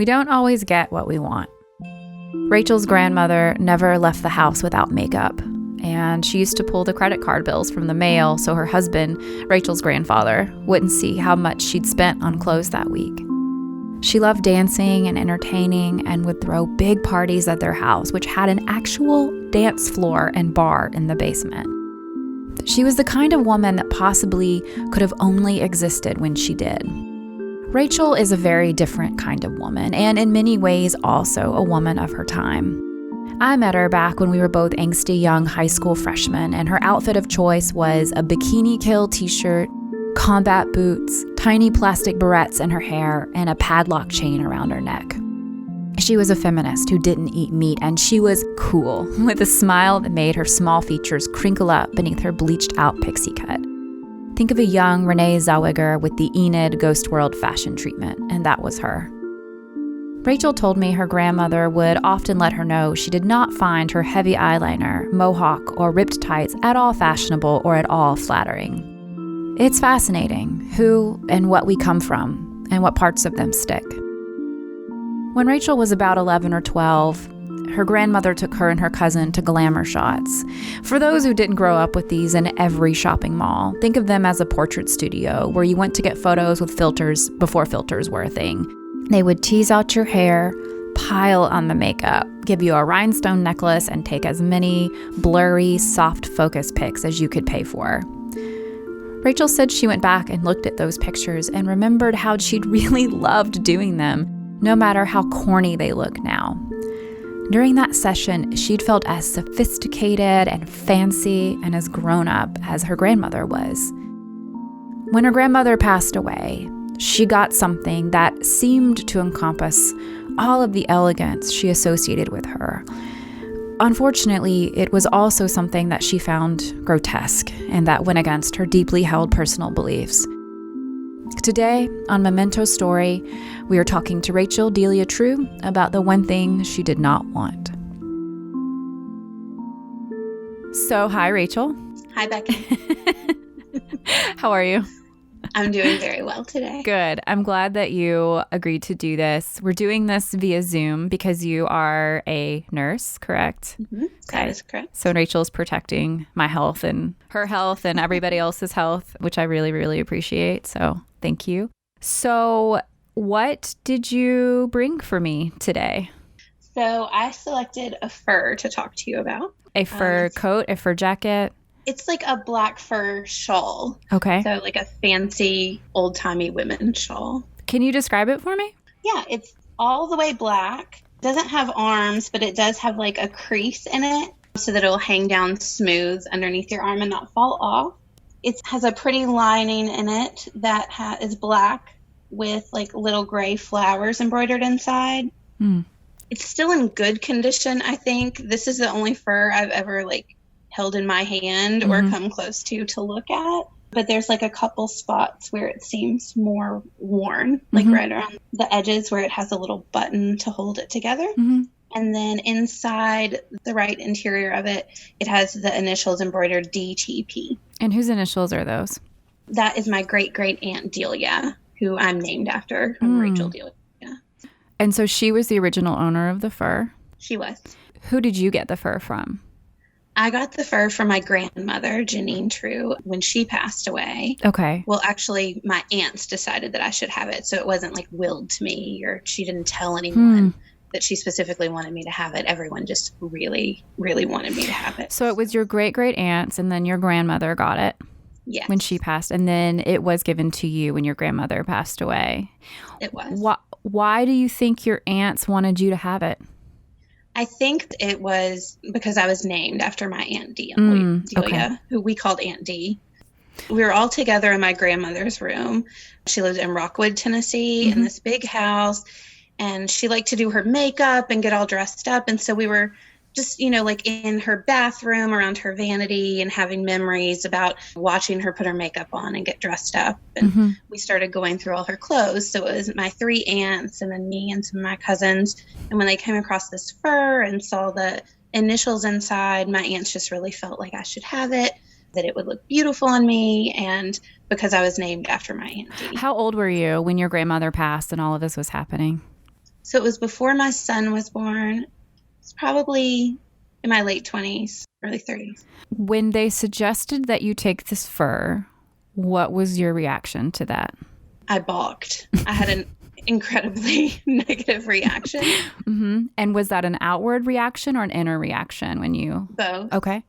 We don't always get what we want. Rachel's grandmother never left the house without makeup, and she used to pull the credit card bills from the mail so her husband, Rachel's grandfather, wouldn't see how much she'd spent on clothes that week. She loved dancing and entertaining and would throw big parties at their house, which had an actual dance floor and bar in the basement. She was the kind of woman that possibly could have only existed when she did. Rachel is a very different kind of woman, and in many ways also a woman of her time. I met her back when we were both angsty young high school freshmen, and her outfit of choice was a Bikini Kill t-shirt, combat boots, tiny plastic barrettes in her hair, and a padlock chain around her neck. She was a feminist who didn't eat meat, and she was cool, with a smile that made her small features crinkle up beneath her bleached out pixie cut. Think of a young Renee Zellweger with the Enid Ghost World fashion treatment, and that was her. Rachel told me her grandmother would often let her know she did not find her heavy eyeliner, mohawk, or ripped tights at all fashionable or at all flattering. It's fascinating who and what we come from and what parts of them stick. When Rachel was about 11 or 12, her grandmother took her and her cousin to glamour shots. For those who didn't grow up with these in every shopping mall, think of them as a portrait studio where you went to get photos with filters before filters were a thing. They would tease out your hair, pile on the makeup, give you a rhinestone necklace, and take as many blurry, soft focus pics as you could pay for. Rachel said she went back and looked at those pictures and remembered how she'd really loved doing them, no matter how corny they look now. During that session, she'd felt as sophisticated and fancy and as grown up as her grandmother was. When her grandmother passed away, she got something that seemed to encompass all of the elegance she associated with her. Unfortunately, it was also something that she found grotesque and that went against her deeply held personal beliefs. Today, on Memento Stori, we are talking to Rachel Delia True about the one thing she did not want. So, hi, Rachel. Hi, Becky. How are you? I'm doing very well today. Good. I'm glad that you agreed to do this. We're doing this via Zoom because you are a nurse, correct? Mm-hmm. That is correct. So Rachel's protecting my health and her health and everybody else's health, which I really, really appreciate. So thank you. So what did you bring for me today? So I selected a fur to talk to you about. A fur coat, a fur jacket? It's like a black fur shawl. Okay. So like a fancy old-timey women's shawl. Can you describe it for me? Yeah, it's all the way black. Doesn't have arms, but it does have like a crease in it so that it'll hang down smooth underneath your arm and not fall off. It has a pretty lining in it that is black with like little gray flowers embroidered inside. It's still in good condition, I think. This is the only fur I've ever like held in my hand or come close to look at. But there's like a couple spots where it seems more worn, like right around the edges where it has a little button to hold it together. And then inside the right interior of it, it has the initials embroidered DTP. And whose initials are those? That is my great-great-aunt Delia, who I'm named after. I'm Rachel Delia. And so she was the original owner of the fur? She was. Who did you get the fur from? I got the fur from my grandmother, Janine True, when she passed away. Okay. Well, actually, my aunts decided that I should have it, so it wasn't like willed to me, or she didn't tell anyone that she specifically wanted me to have it. Everyone just really, really wanted me to have it. So it was your great-great-aunts, and then your grandmother got it when she passed, and then it was given to you when your grandmother passed away. It was. Why do you think your aunts wanted you to have it? I think it was because I was named after my Aunt Delia, who we called Aunt D. We were all together in my grandmother's room. She lived in Rockwood, Tennessee, in this big house, and she liked to do her makeup and get all dressed up. And so we were just, like in her bathroom around her vanity and having memories about watching her put her makeup on and get dressed up. And we started going through all her clothes. So it was my 3 aunts and then me and some of my cousins. And when they came across this fur and saw the initials inside, my aunts just really felt like I should have it, that it would look beautiful on me. And because I was named after my Aunt Dee. How old were you when your grandmother passed and all of this was happening? So it was before my son was born. It's probably in my late 20s, early 30s. When they suggested that you take this fur, what was your reaction to that? I balked. I had an incredibly negative reaction. Mm-hmm. And was that an outward reaction or an inner reaction when you... Both. Okay.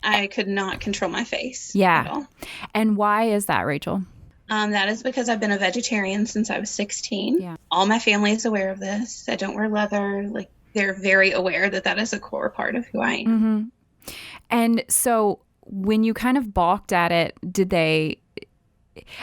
I could not control my face Yeah. at all. And why is that, Rachel? That is because I've been a vegetarian since I was 16. Yeah. All my family is aware of this. I don't wear leather. Like, they're very aware that that is a core part of who I am. Mm-hmm. And so when you kind of balked at it, did they...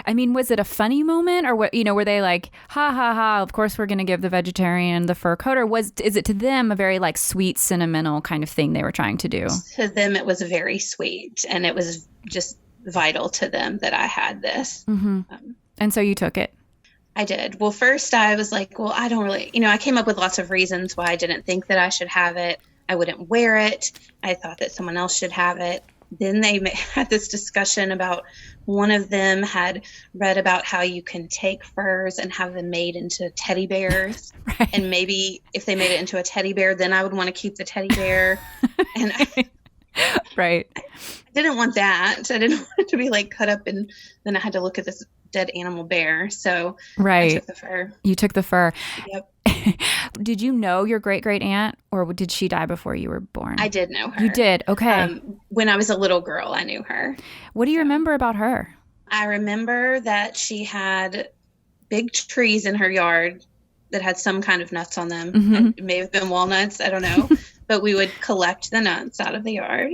I mean, was it a funny moment, or what? You know, were they like, "Ha ha ha"? Of course, we're going to give the vegetarian the fur coat, or is it to them a very like sweet, sentimental kind of thing they were trying to do? To them, it was very sweet, and it was just vital to them that I had this. Mm-hmm. And so you took it. I did. Well, first I was like, well, I don't really, I came up with lots of reasons why I didn't think that I should have it. I wouldn't wear it. I thought that someone else should have it. Then they had this discussion about, one of them had read about how you can take furs and have them made into teddy bears. Right. And maybe if they made it into a teddy bear, then I would want to keep the teddy bear. And Right. I didn't want that. I didn't want it to be like cut up and then I had to look at this dead animal bear. So right. I took the fur. You took the fur. Yep. Did you know your great-great aunt, or did she die before you were born? I did know her. You did? Okay. When I was a little girl, I knew her. What do you remember about her? I remember that she had big trees in her yard that had some kind of nuts on them. Mm-hmm. It may have been walnuts. I don't know. But we would collect the nuts out of the yard.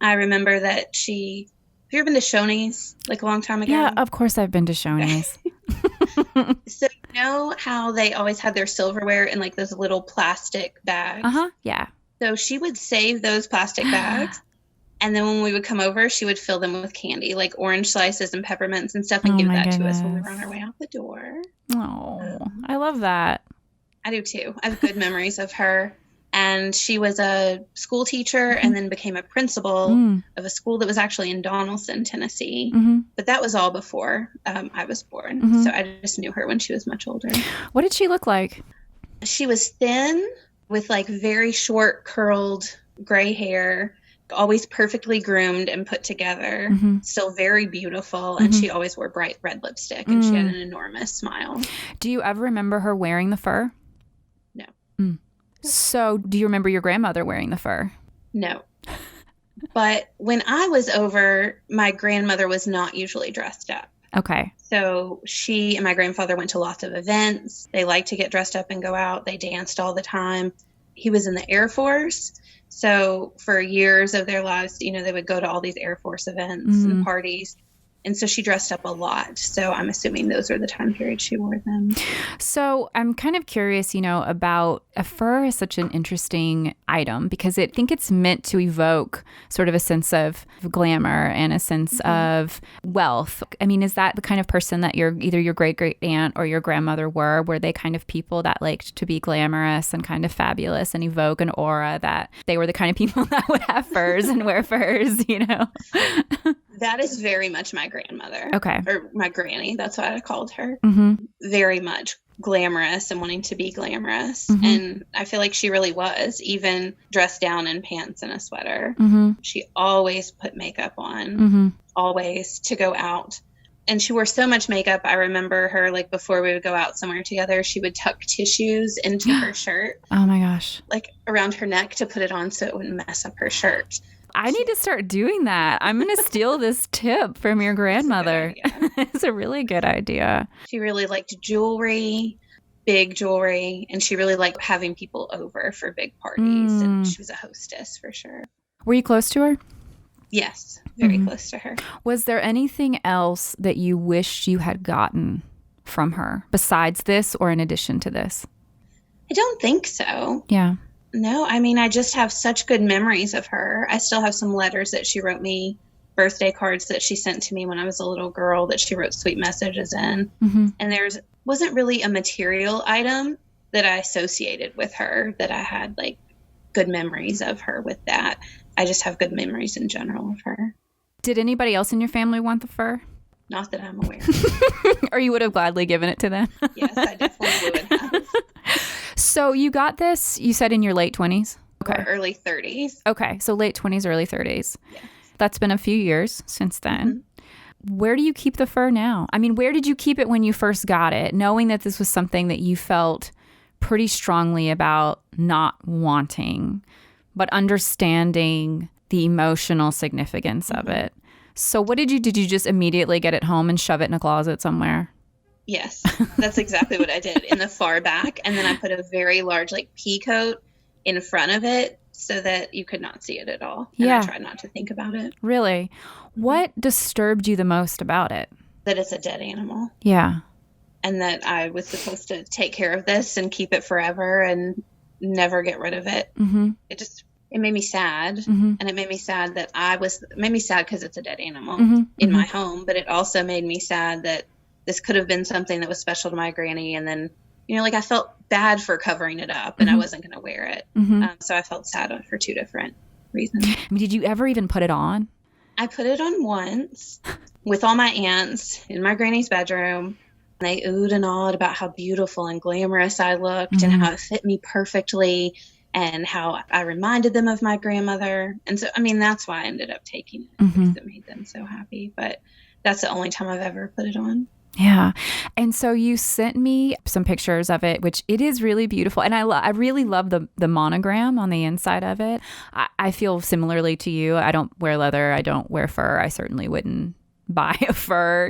I remember that have you ever been to Shoney's like a long time ago? Yeah, of course I've been to Shoney's. So you know how they always had their silverware in like those little plastic bags? Uh-huh, yeah. So she would save those plastic bags. And then when we would come over, she would fill them with candy, like orange slices and peppermints and stuff, and give that to us when we were on our way out the door. Oh, I love that. I do too. I have good memories of her. And she was a school teacher and then became a principal of a school that was actually in Donaldson, Tennessee. Mm-hmm. But that was all before I was born. Mm-hmm. So I just knew her when she was much older. What did she look like? She was thin with like very short curled gray hair, always perfectly groomed and put together, still very beautiful. And she always wore bright red lipstick and she had an enormous smile. Do you ever remember her wearing the fur? No. So do you remember your grandmother wearing the fur? No. But when I was over, my grandmother was not usually dressed up. Okay. So she and my grandfather went to lots of events. They liked to get dressed up and go out. They danced all the time. He was in the Air Force. So for years of their lives, they would go to all these Air Force events and parties. And so she dressed up a lot. So I'm assuming those are the time periods she wore them. So I'm kind of curious, about a fur is such an interesting item because I think it's meant to evoke sort of a sense of glamour and a sense of wealth. I mean, is that the kind of person that either your great-great aunt or your grandmother were? Were they kind of people that liked to be glamorous and kind of fabulous and evoke an aura that they were the kind of people that would have furs and wear furs, That is very much my grandmother. Okay. Or my granny. That's what I called her. Mm-hmm. Very much glamorous and wanting to be glamorous. Mm-hmm. And I feel like she really was, even dressed down in pants and a sweater. Mm-hmm. She always put makeup on, always to go out. And she wore so much makeup. I remember her, like, before we would go out somewhere together, she would tuck tissues into her shirt. Oh, my gosh. Like, around her neck to put it on so it wouldn't mess up her shirt. I need to start doing that. I'm going to steal this tip from your grandmother. It's a really good idea. She really liked jewelry, big jewelry, and she really liked having people over for big parties. And she was a hostess for sure. Were you close to her? Yes, very close to her. Was there anything else that you wished you had gotten from her besides this or in addition to this? I don't think so. Yeah. No, I mean, I just have such good memories of her. I still have some letters that she wrote me, birthday cards that she sent to me when I was a little girl that she wrote sweet messages in. Mm-hmm. And wasn't really a material item that I associated with her that I had like good memories of her with that. I just have good memories in general of her. Did anybody else in your family want the fur? Not that I'm aware of. Or you would have gladly given it to them? Yes, I definitely would have. So you got this, you said in your late 20s? Okay. Or early 30s. Okay. So late 20s, early 30s. Yes. That's been a few years since then. Where do you keep the fur now? I mean, where did you keep it when you first got it, knowing that this was something that you felt pretty strongly about not wanting, but understanding the emotional significance of it? So what did you just immediately get it home and shove it in a closet somewhere? Yes, that's exactly what I did, in the far back. And then I put a very large like pea coat in front of it so that you could not see it at all. And I tried not to think about it. Really? What disturbed you the most about it? That it's a dead animal. Yeah. And that I was supposed to take care of this and keep it forever and never get rid of it. It made me sad. And it made me sad that it made me sad because it's a dead animal in my home. But it also made me sad that this could have been something that was special to my granny. And then, like I felt bad for covering it up and I wasn't going to wear it. So I felt sad for two different reasons. I mean, did you ever even put it on? I put it on once with all my aunts in my granny's bedroom. And they oohed and awed about how beautiful and glamorous I looked and how it fit me perfectly and how I reminded them of my grandmother. And so, I mean, that's why I ended up taking it because it made them so happy. But that's the only time I've ever put it on. Yeah. And so you sent me some pictures of it, which it is really beautiful. And I really love the monogram on the inside of it. I feel similarly to you. I don't wear leather. I don't wear fur. I certainly wouldn't buy a fur,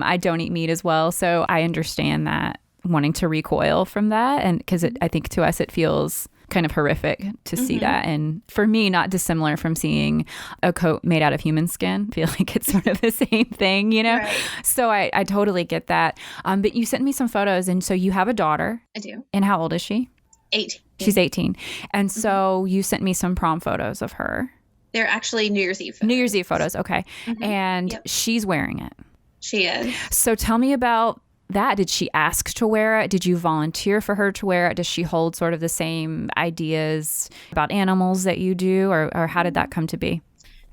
I don't eat meat as well. So I understand that, wanting to recoil from that. And because I think to us, it feels kind of horrific to see that. And for me, not dissimilar from seeing a coat made out of human skin. I feel like it's sort of the same thing, Right. So I totally get that. But you sent me some photos. And so you have a daughter. I do. And how old is she? 18. She's 18. And so you sent me some prom photos of her. They're actually New Year's Eve photos. New Year's Eve photos. Okay. And she's wearing it. She is. So tell me about that. Did she ask to wear it? Did you volunteer for her to wear it? Does she hold sort of the same ideas about animals that you do? Or how did that come to be?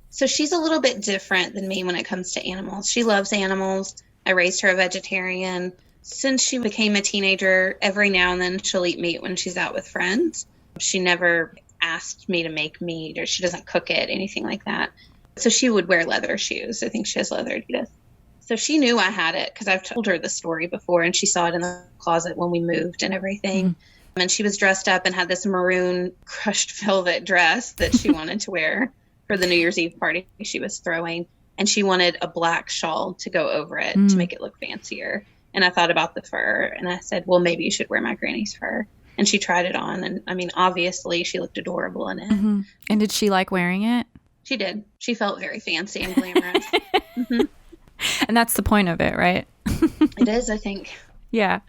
So she's a little bit different than me when it comes to animals. She loves animals. I raised her a vegetarian. Since she became a teenager, every now and then she'll eat meat when she's out with friends. She never asked me to make meat, or she doesn't cook it, anything like that. So she would wear leather shoes. I think she has leather Adidas. So she knew I had it because I've told her the story before, and she saw it in the closet when we moved and everything. And she was dressed up and had this maroon crushed velvet dress that she wanted to wear for the New Year's Eve party she was throwing. And she wanted a black shawl to go over it to make it look fancier. And I thought about the fur, and I said, well, maybe you should wear my granny's fur. And she tried it on. And I mean, obviously she looked adorable in it. And did she like wearing it? She did. She felt very fancy and glamorous. And that's the point of it, right? It is, I think. Yeah.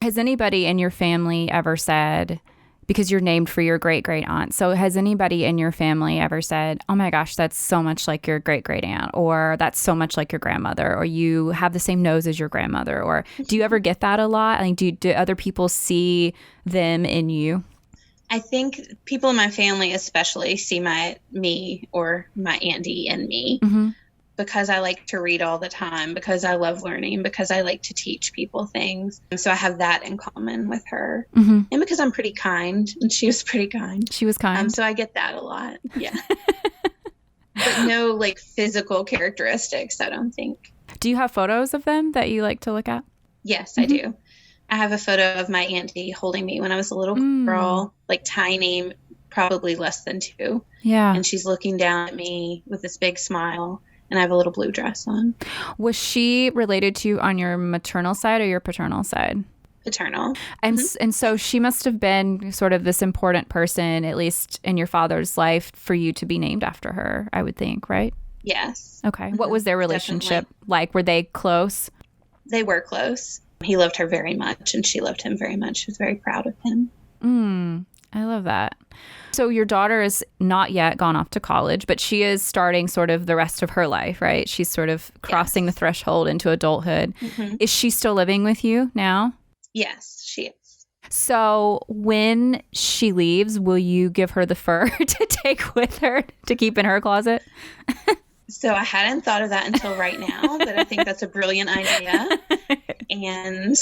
Has anybody in your family ever said, because you're named for your great-great aunt, so has anybody in your family ever said, oh my gosh, that's so much like your great-great aunt, or that's so much like your grandmother, or you have the same nose as your grandmother, or do you ever get that a lot? I mean, do other people see them in you? I think people in my family especially see me or my auntie in me. Because I like to read all the time, because I love learning, because I like to teach people things. And so I have that in common with her. And because I'm pretty kind, and she was pretty kind. She was kind. So I get that a lot. Yeah. But no like physical characteristics, I don't think. Do you have photos of them that you like to look at? Yes, I do. I have a photo of my auntie holding me when I was a little girl, like tiny, probably less than 2. Yeah. And she's looking down at me with this big smile. And I have a little blue dress on. Was she related to you on your maternal side or your paternal side? Paternal. And and so she must have been sort of this important person, at least in your father's life, for you to be named after her, I would think, right? Yes. Okay. What was their relationship like? Were they close? They were close. He loved her very much, and she loved him very much. She was very proud of him. I love that. So your daughter is not yet gone off to college, but she is starting sort of the rest of her life, right? She's sort of crossing the threshold into adulthood. Is she still living with you now? Yes, she is. So when she leaves, will you give her the fur to take with her to keep in her closet? So I hadn't thought of that until right now, but I think that's a brilliant idea. And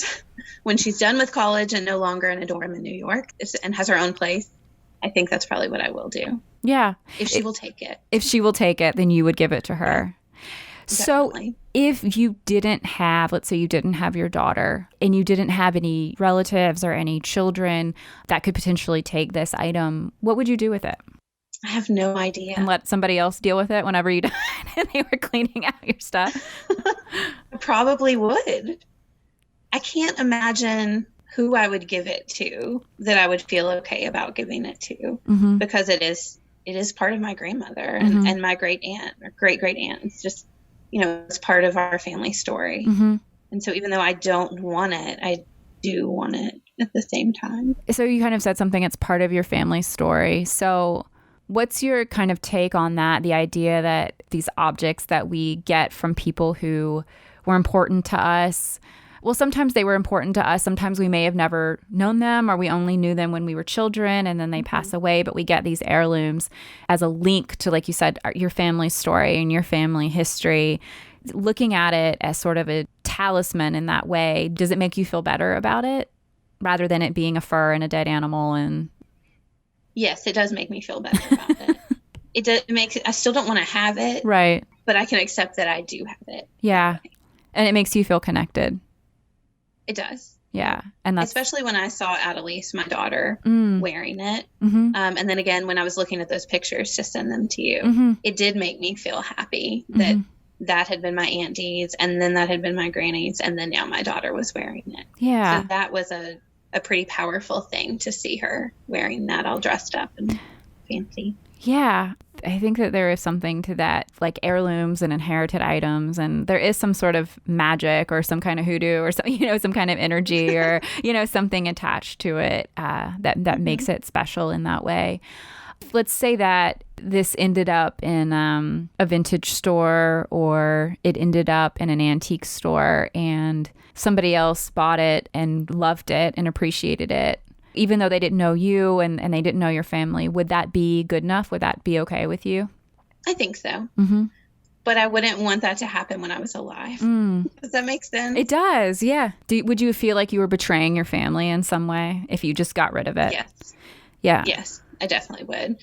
when she's done with college and no longer in a dorm in New York and has her own place, I think that's probably what I will do. Yeah. If she will take it. If she will take it, then you would give it to her. So if you didn't have, let's say you didn't have your daughter and you didn't have any relatives or any children that could potentially take this item, what would you do with it? I have no idea. And let somebody else deal with it whenever you died and they were cleaning out your stuff? I probably would. I can't imagine who I would give it to that I would feel okay about giving it to, because it is part of my grandmother and my great aunt or great aunt. It's just, it's part of our family story. And so even though I don't want it, I do want it at the same time. So you kind of said something, it's part of your family story. So what's your kind of take on that? The idea that these objects that we get from people who were important to us, well, sometimes they were important to us. Sometimes we may have never known them, or we only knew them when we were children and then they pass away. But we get these heirlooms as a link to, like you said, your family story and your family history. Looking at it as sort of a talisman in that way, does it make you feel better about it rather than it being a fur and a dead animal? And yes, it does make me feel better about it. It makes I still don't want to have it, right? But I can accept that I do have it. Yeah, and it makes you feel connected. It does. Yeah. And that's especially when I saw Adelise, my daughter, wearing it. And then again, when I was looking at those pictures to send them to you, it did make me feel happy that had been my auntie's, and then that had been my granny's, and then now my daughter was wearing it. Yeah. So that was a pretty powerful thing to see her wearing that all dressed up and fancy. Yeah. I think that there is something to that, like heirlooms and inherited items, and there is some sort of magic or some kind of hoodoo or some, some kind of energy or, something attached to it that makes it special in that way. Let's say that this ended up in a vintage store, or it ended up in an antique store, and somebody else bought it and loved it and appreciated it. Even though they didn't know you and they didn't know your family, would that be good enough? Would that be okay with you? I think so. But I wouldn't want that to happen when I was alive. Does that make sense? It does, yeah. Would you feel like you were betraying your family in some way if you just got rid of it? Yes. Yeah. Yes, I definitely would.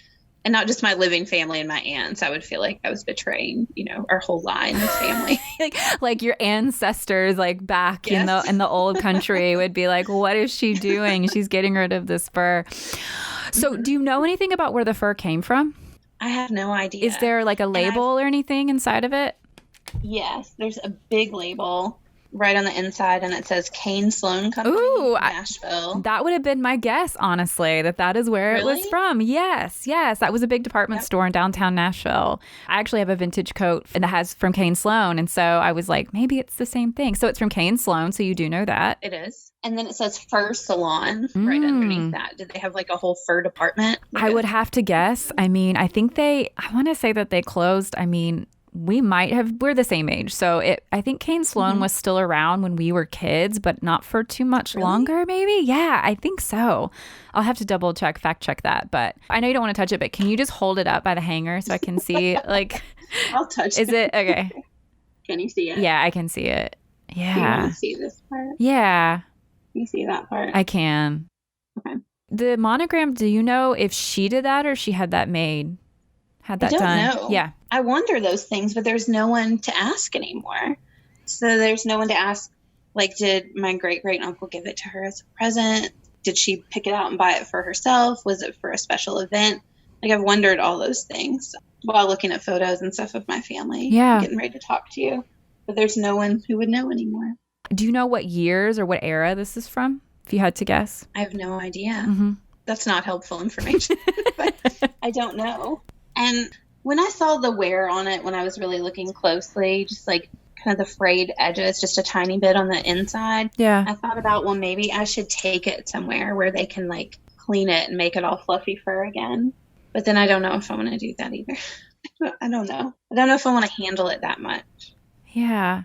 And not just my living family and my aunts. I would feel like I was betraying, our whole line of family. like your ancestors, like back in the old country, would be like, what is she doing? She's getting rid of this fur. So do you know anything about where the fur came from? I have no idea. Is there like a label or anything inside of it? Yes, there's a big label right on the inside, and it says Kane Sloan Company, Nashville. That would have been my guess, honestly, that is where it was from. Yes. That was a big department store in downtown Nashville. I actually have a vintage coat that has from Kane Sloan, and so I was like, maybe it's the same thing. So it's from Kane Sloan, so you do know that. It is. And then it says Fur Salon right underneath that. Did they have like a whole fur department? I would have to guess. I mean, I want to say that they closed. I mean, we're the same age. So I think Kane Sloan was still around when we were kids, but not for too much longer, maybe. Yeah, I think so. I'll have to fact check that. But I know you don't want to touch it, but can you just hold it up by the hanger so I can see, like, I'll touch it. Is it okay? Can you see it? Yeah, I can see it. Yeah. Do you want to see this part? Yeah. Can you see that part? I can. Okay. The monogram, do you know if she did that or she had that made? Had that done? I don't know. Yeah. I wonder those things, but there's no one to ask anymore. So there's no one to ask, like, did my great-great-uncle give it to her as a present? Did she pick it out and buy it for herself? Was it for a special event? Like, I've wondered all those things while looking at photos and stuff of my family. Yeah. Getting ready to talk to you. But there's no one who would know anymore. Do you know what years or what era this is from, if you had to guess? I have no idea. That's not helpful information, but I don't know. And when I saw the wear on it, when I was really looking closely, just like kind of the frayed edges, just a tiny bit on the inside. Yeah. I thought about, well, maybe I should take it somewhere where they can like clean it and make it all fluffy fur again. But then I don't know if I want to do that either. I don't know. I don't know if I want to handle it that much. Yeah.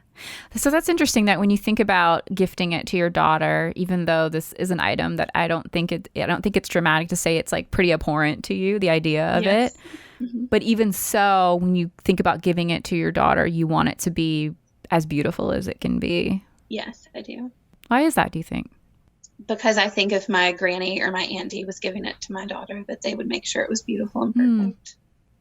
So that's interesting that when you think about gifting it to your daughter, even though this is an item that I don't think it's dramatic to say it's like pretty abhorrent to you, the idea of it. But even so, when you think about giving it to your daughter, you want it to be as beautiful as it can be. Yes, I do. Why is that, do you think? Because I think if my granny or my auntie was giving it to my daughter, that they would make sure it was beautiful and perfect.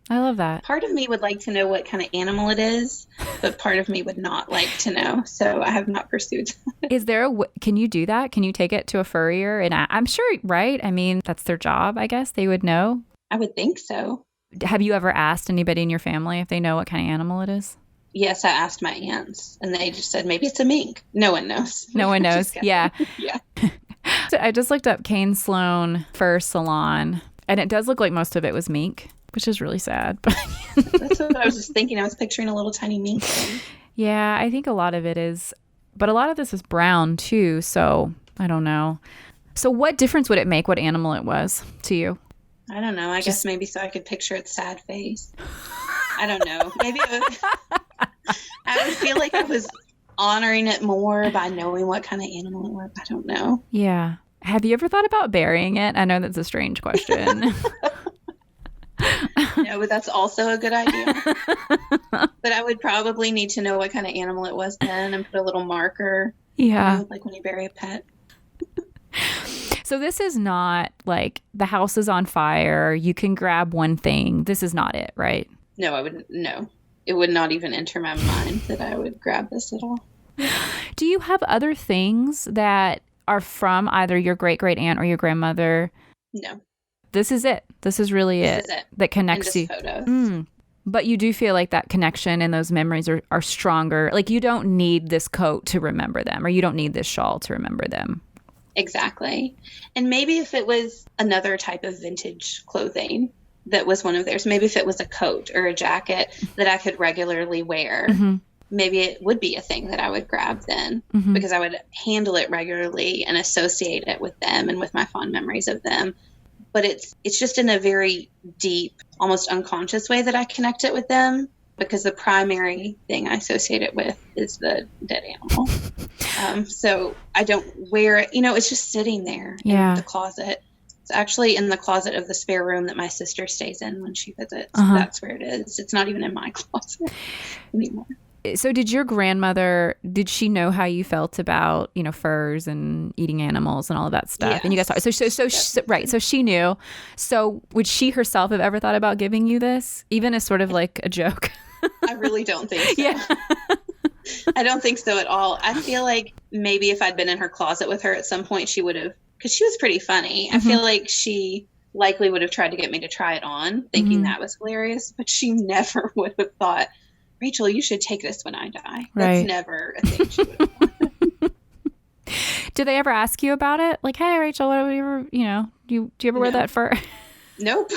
I love that. Part of me would like to know what kind of animal it is, but part of me would not like to know. So I have not pursued that. Is there can you do that? Can you take it to a furrier? And I'm sure, right? I mean, that's their job, I guess. They would know. I would think so. Have you ever asked anybody in your family if they know what kind of animal it is? Yes, I asked my aunts, and they just said, maybe it's a mink. No one knows. No one knows. Yeah. Yeah. So I just looked up Kane Sloan Fur Salon, and it does look like most of it was mink, which is really sad. That's what I was just thinking. I was picturing a little tiny mink thing. Yeah, I think a lot of it is, but a lot of this is brown too, so I don't know. So what difference would it make what animal it was to you? I don't know. I guess maybe so I could picture its sad face. I don't know. Maybe I would feel like I was honoring it more by knowing what kind of animal it was. I don't know. Yeah. Have you ever thought about burying it? I know that's a strange question. No, but that's also a good idea. But I would probably need to know what kind of animal it was then and put a little marker. Yeah. You know, like when you bury a pet. So this is not like the house is on fire. You can grab one thing. This is not it, right? No, I wouldn't. No, it would not even enter my mind that I would grab this at all. Do you have other things that are from either your great-great aunt or your grandmother? No. This is it. This is really This is it. that connects you. Photos. But you do feel like that connection and those memories are stronger. Like you don't need this coat to remember them, or you don't need this shawl to remember them. Exactly. And maybe if it was another type of vintage clothing that was one of theirs, maybe if it was a coat or a jacket that I could regularly wear, maybe it would be a thing that I would grab then because I would handle it regularly and associate it with them and with my fond memories of them. But it's just in a very deep, almost unconscious way that I connect it with them, because the primary thing I associate it with is the dead animal. So I don't wear it. You know, it's just sitting there in the closet. It's actually in the closet of the spare room that my sister stays in when she visits. That's where it is. It's not even in my closet anymore. So did your grandmother, did she know how you felt about, you know, furs and eating animals and all of that stuff? Yes. And you guys talked, right. So she knew. So would she herself have ever thought about giving you this, even as sort of like a joke? I really don't think so. Yeah. I don't think so at all. I feel like maybe if I'd been in her closet with her at some point, she would have, because she was pretty funny. I feel like she likely would have tried to get me to try it on, thinking that was hilarious, but she never would have thought, Rachel, you should take this when I die. That's never a thing she would have wanted. Do they ever ask you about it? Like, hey, Rachel, what do you ever, you know, do you ever wear that fur? Nope.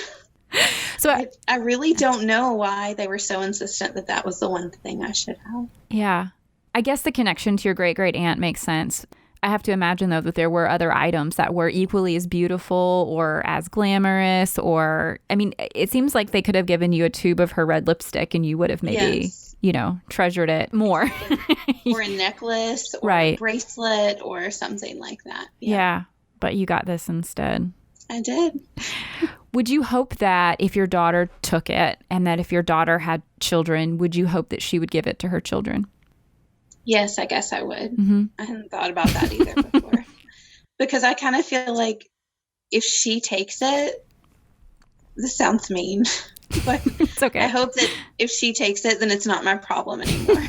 So I really don't know why they were so insistent that that was the one thing I should have. Yeah. I guess the connection to your great-great aunt makes sense. I have to imagine, though, that there were other items that were equally as beautiful or as glamorous, or, I mean, it seems like they could have given you a tube of her red lipstick and you would have maybe, you know, treasured it more. Or a necklace or a bracelet or something like that. Yeah. But you got this instead. I did. Would you hope that if your daughter took it and that if your daughter had children, would you hope that she would give it to her children? Yes, I guess I would. I hadn't thought about that either before. Because I kind of feel like if she takes it, this sounds mean, but it's okay. I hope that if she takes it, then it's not my problem anymore.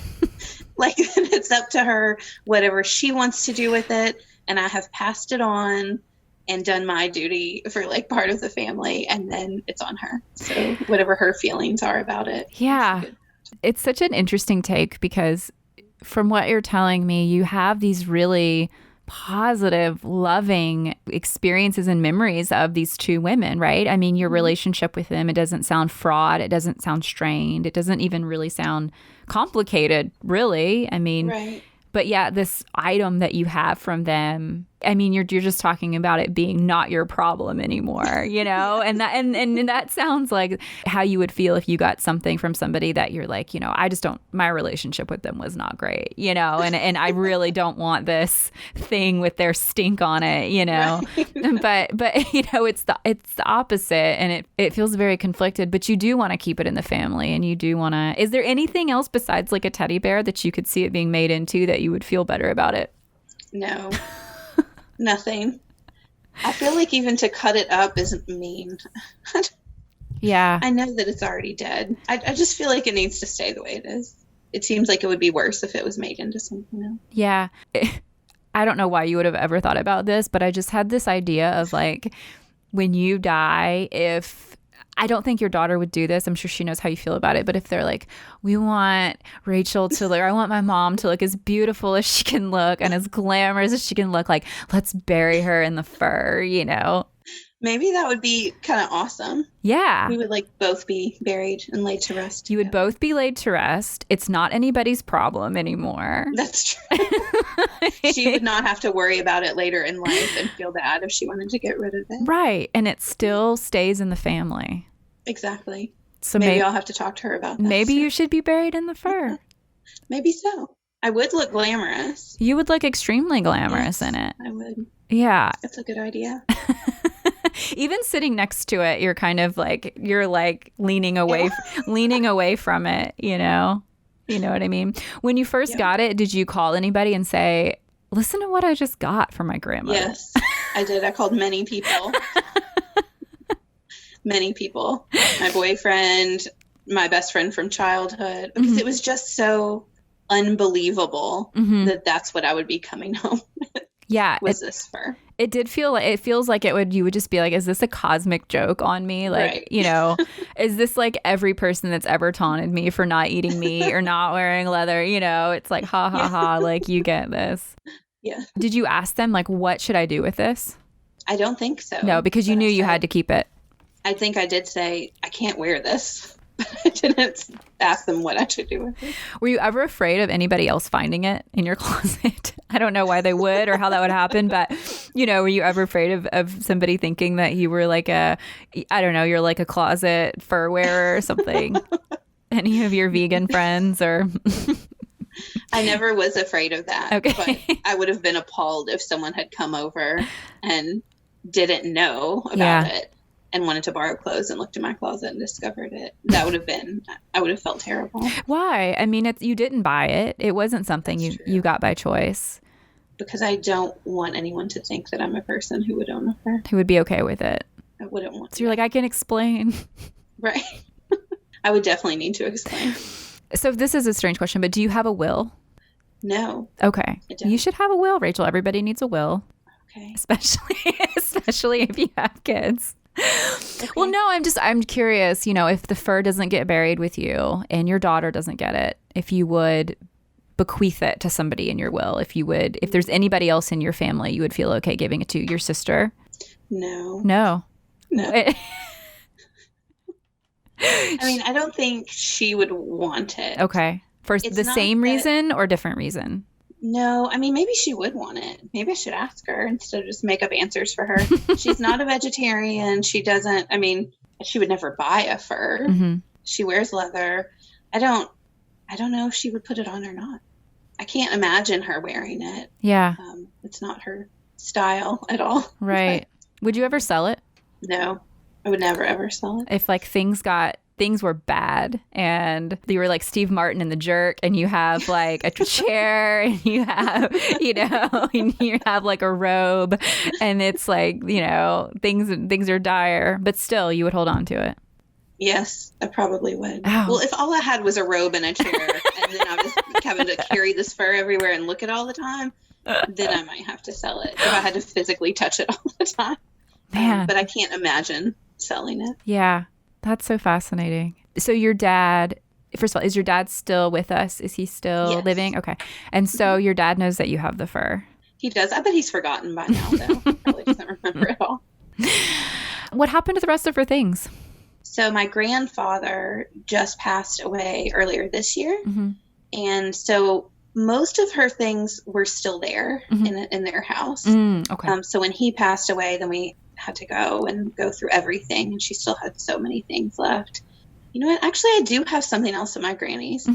Like, it's up to her, whatever she wants to do with it. And I have passed it on and done my duty for like part of the family. And then it's on her. So whatever her feelings are about it. Yeah. It's such an interesting take because from what you're telling me, you have these really positive, loving experiences and memories of these two women, right? I mean, your relationship with them, it doesn't sound fraught. It doesn't sound strained. It doesn't even really sound complicated, really. I mean, but yeah, this item that you have from them I mean, you're just talking about it being not your problem anymore, you know? And that and that sounds like how you would feel if you got something from somebody that you're like, you know, I just don't, my relationship with them was not great, you know, and I really don't want this thing with their stink on it, you know? Right. But you know, it's the opposite, and it feels very conflicted, but you do want to keep it in the family, and you do want to. Is there anything else besides like a teddy bear that you could see it being made into that you would feel better about it? No. Nothing. I feel like even to cut it up isn't mean. Yeah. I know that it's already dead. I just feel like it needs to stay the way it is. It seems like it would be worse if it was made into something else. Yeah. I don't know why you would have ever thought about this, but I just had this idea of like, when you die, if I don't think your daughter would do this. I'm sure she knows how you feel about it. But if they're like, we want Rachel to look, or I want my mom to look as beautiful as she can look and as glamorous as she can look, like, let's bury her in the fur, you know? Maybe that would be kind of awesome. Yeah. We would like both be buried and laid to rest together. You would both be laid to rest. It's not anybody's problem anymore. That's true. She would not have to worry about it later in life and feel bad if she wanted to get rid of it. Right. And it still stays in the family. Exactly. So maybe I'll have to talk to her about that. Maybe you should be buried in the fur. Maybe so. I would look glamorous. You would look extremely glamorous in it. I would. Yeah. That's a good idea. Even sitting next to it, you're kind of like, you're like leaning away from it, you know? You know what I mean? When you first got it, did you call anybody and say, listen to what I just got from my grandmother? Yes, I did. I called many people. Many people. My boyfriend, my best friend from childhood, because it was just so unbelievable that that's what I would be coming home with. Yeah. Was this fur. It did feel like, it feels like you would just be like, is this a cosmic joke on me? Like, right. You know, is this like every person that's ever taunted me for not eating meat or not wearing leather? You know, it's like, ha ha ha, like you get this. Yeah. Did you ask them like, what should I do with this? I don't think so. No, because you knew you had to keep it. I think I did say, I can't wear this. I didn't ask them what I should do with it. Were you ever afraid of anybody else finding it in your closet? I don't know why they would or how that would happen, but, you know, were you ever afraid of somebody thinking that you were like I don't know, you're like a closet fur wearer or something? Any of your vegan friends or... I never was afraid of that. Okay. But I would have been appalled if someone had come over and didn't know about it and wanted to borrow clothes and looked in my closet and discovered it. That would have been, I would have felt terrible. Why? I mean, you didn't buy it. It wasn't something you got by choice. Because I don't want anyone to think that I'm a person who would own a fur. Who would be okay with it. I wouldn't want to. So you're like, I can explain. Right. I would definitely need to explain. So this is a strange question, but do you have a will? No. Okay. You should have a will, Rachel. Everybody needs a will. Okay. Especially if you have kids. Okay. Well, no, I'm curious, you know, if the fur doesn't get buried with you and your daughter doesn't get it, if you would bequeath it to somebody in your will, if there's anybody else in your family, you would feel okay giving it to your sister? No. I mean, I don't think she would want it. Okay. For the same reason or different reason? No, I mean, maybe she would want it. Maybe I should ask her instead of just make up answers for her. She's not a vegetarian. She doesn't, I mean, she would never buy a fur. Mm-hmm. She wears leather. I don't know if she would put it on or not. I can't imagine her wearing it. Yeah. It's not her style at all. Right. Would you ever sell it? No, I would never ever sell it. If like things were bad and you were like Steve Martin in The Jerk and you have like a chair and you have, you know, and you have like a robe and it's like, you know, things are dire, but still you would hold on to it. Yes, I probably would. Oh. Well, if all I had was a robe and a chair and then I was having to carry this fur everywhere and look at it all the time, then I might have to sell it if I had to physically touch it all the time. Man. But I can't imagine selling it. Yeah. That's so fascinating. So your dad, first of all, is your dad still with us? Is he still living? Okay. And so your dad knows that you have the fur. He does. I bet he's forgotten by now, though. He probably doesn't remember at all. What happened to the rest of her things? So my grandfather just passed away earlier this year. Mm-hmm. And so Most of her things were still there in their house. Okay. So when he passed away, then we had to go through everything, and she still had so many things left. You know what? Actually, I do have something else at my granny's.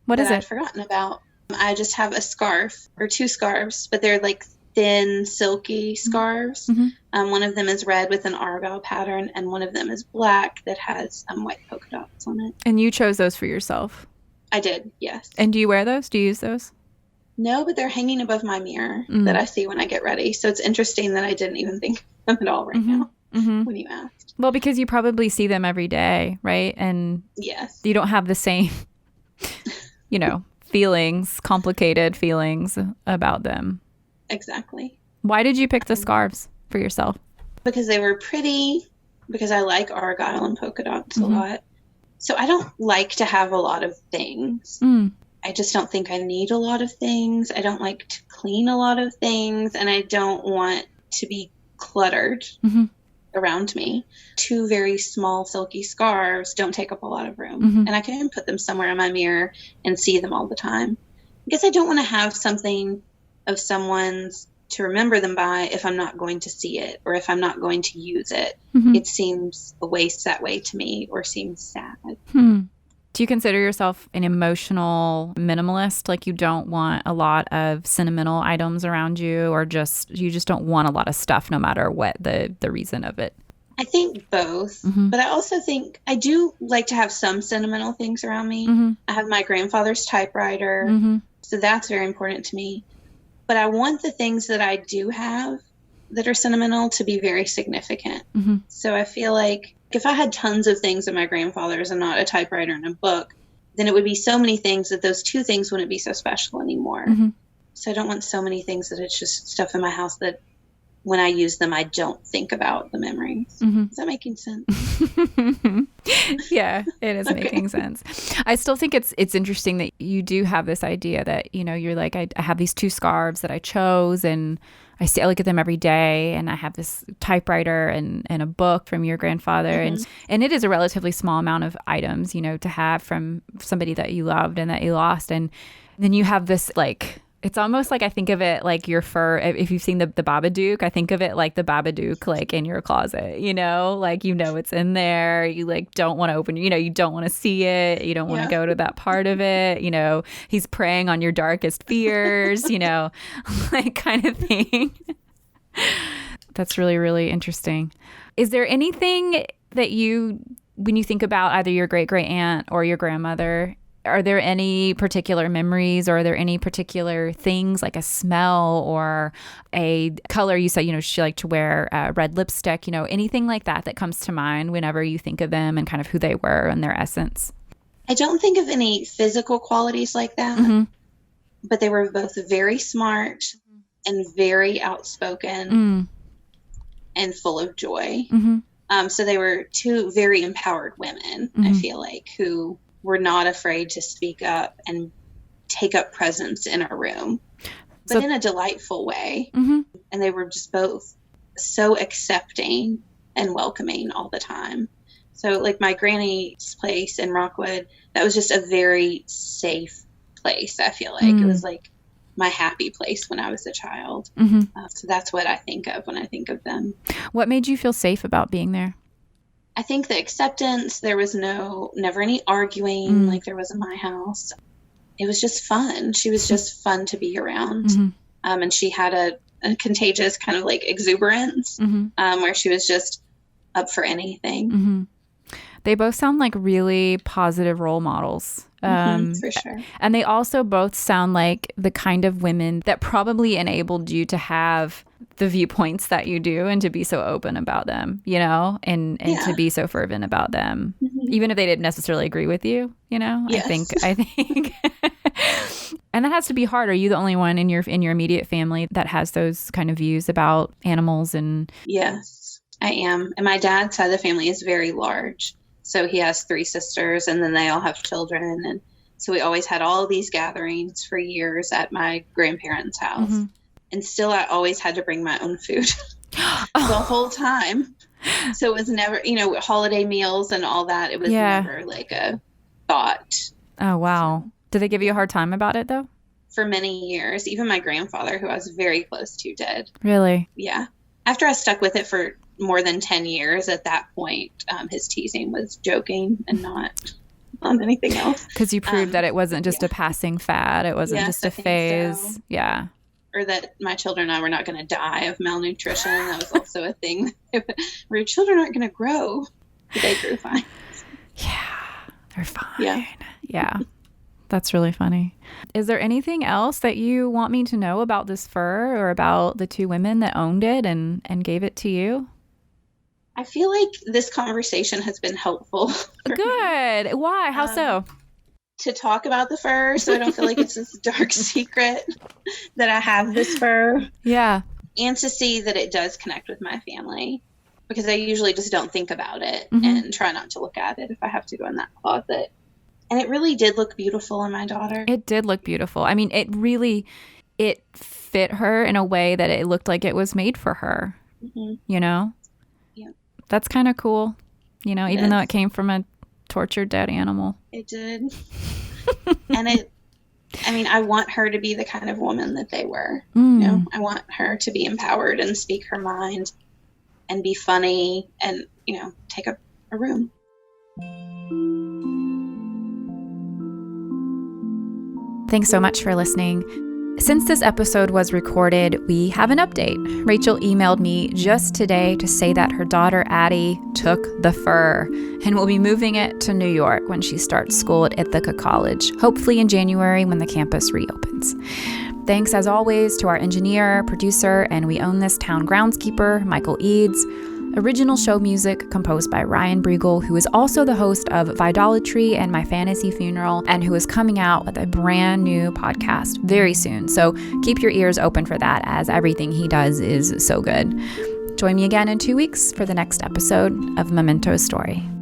What is it? I'd forgotten about. I just have a scarf, or 2 scarves, but they're like thin, silky scarves. One of them is red with an argyle pattern, and one of them is black that has white polka dots on it. And you chose those for yourself? I did, yes. And do you wear those? Do you use those? No, but they're hanging above my mirror that I see when I get ready. So it's interesting that I didn't even think of them at all right now when you asked. Well, because you probably see them every day, right? And yes, you don't have the same, complicated feelings about them. Exactly. Why did you pick the scarves for yourself? Because they were pretty, because I like argyle and polka dots a lot. So I don't like to have a lot of things. I just don't think I need a lot of things. I don't like to clean a lot of things, and I don't want to be cluttered around me. 2 very small silky scarves don't take up a lot of room, and I can put them somewhere in my mirror and see them all the time. I guess I don't want to have something of someone's to remember them by if I'm not going to see it or if I'm not going to use it. It seems a waste that way to me, or seems sad. Do you consider yourself an emotional minimalist? Like you don't want a lot of sentimental items around you, or you just don't want a lot of stuff no matter what the reason of it? I think both, but I also think I do like to have some sentimental things around me. I have my grandfather's typewriter, so that's very important to me. But I want the things that I do have that are sentimental to be very significant. So I feel like if I had tons of things at my grandfather's and not a typewriter and a book, then it would be so many things that those 2 things wouldn't be so special anymore. So I don't want so many things that it's just stuff in my house that when I use them, I don't think about the memories. Is that making sense? Yeah, it is making sense. I still think it's interesting that you do have this idea that, you're like, I have these 2 scarves that I chose, and I look at them every day, and I have this typewriter and a book from your grandfather. And it is a relatively small amount of items, to have from somebody that you loved and that you lost. And then you have this, like, it's almost like I think of it like your fur. If you've seen the Babadook, I think of it like the Babadook, like in your closet, like, it's in there. You like don't want to open, you don't want to see it. You don't want to go to that part of it. He's preying on your darkest fears, like kind of thing. That's really, really interesting. Is there anything that when you think about either your great aunt or your grandmother, are there any particular memories, or are there any particular things like a smell or a color? You said, she liked to wear red lipstick, anything like that comes to mind whenever you think of them and kind of who they were and their essence? I don't think of any physical qualities like that, but they were both very smart and very outspoken and full of joy. So they were 2 very empowered women, I feel like, who were not afraid to speak up and take up presence in a room, but in a delightful way. And they were just both so accepting and welcoming all the time. So like my granny's place in Rockwood, that was just a very safe place. I feel like it was like my happy place when I was a child. So that's what I think of when I think of them. What made you feel safe about being there? I think the acceptance, there was never any arguing like there was in my house. It was just fun. She was just fun to be around. And she had a contagious kind of like exuberance where she was just up for anything. They both sound like really positive role models. For sure. And they also both sound like the kind of women that probably enabled you to have the viewpoints that you do and to be so open about them, and to be so fervent about them, even if they didn't necessarily agree with you, Yes. I think. And that has to be hard. Are you the only one in your immediate family that has those kind of views about animals? And yes, I am. And my dad's side of the family is very large. So he has 3 sisters, and then they all have children. And so we always had all these gatherings for years at my grandparents' house. And still, I always had to bring my own food the whole time. So it was never, holiday meals and all that. It was never like a thought. Oh, wow. Did they give you a hard time about it, though? for many years. Even my grandfather, who I was very close to, did. Really? Yeah. After I stuck with it for more than 10 years, at that point, his teasing was joking and not on anything else. Because you proved that it wasn't just a passing fad. It wasn't just a phase. So. Yeah. Or that my children and I were not going to die of malnutrition. That was also a thing. Where your children aren't going to grow. They grew fine. Yeah. They're fine. Yeah. Yeah. That's really funny. Is there anything else that you want me to know about this fur or about the two women that owned it and gave it to you? I feel like this conversation has been helpful. Good. Why? How so? To talk about the fur so I don't feel like it's this dark secret that I have this fur. Yeah. And to see that it does connect with my family, because I usually just don't think about it and try not to look at it if I have to go in that closet. And it really did look beautiful on my daughter. It did look beautiful. I mean, it fit her in a way that it looked like it was made for her, you know? Yeah. That's kind of cool, you know, even though it came from a tortured dead animal. It did. And I want her to be the kind of woman that they were. You know, I want her to be empowered and speak her mind and be funny and, you know, take up a room. Thanks so much for listening. Since this episode was recorded, we have an update. Rachel emailed me just today to say that her daughter Addie took the fur and will be moving it to New York when she starts school at Ithaca College, hopefully in January when the campus reopens. Thanks as always to our engineer, producer, and We Own This Town groundskeeper, Michael Eads. Original show music composed by Ryan Briegel, who is also the host of Vidolatry and My Fantasy Funeral, and who is coming out with a brand new podcast very soon. So keep your ears open for that, as everything he does is so good. Join me again in 2 weeks for the next episode of Memento Stori.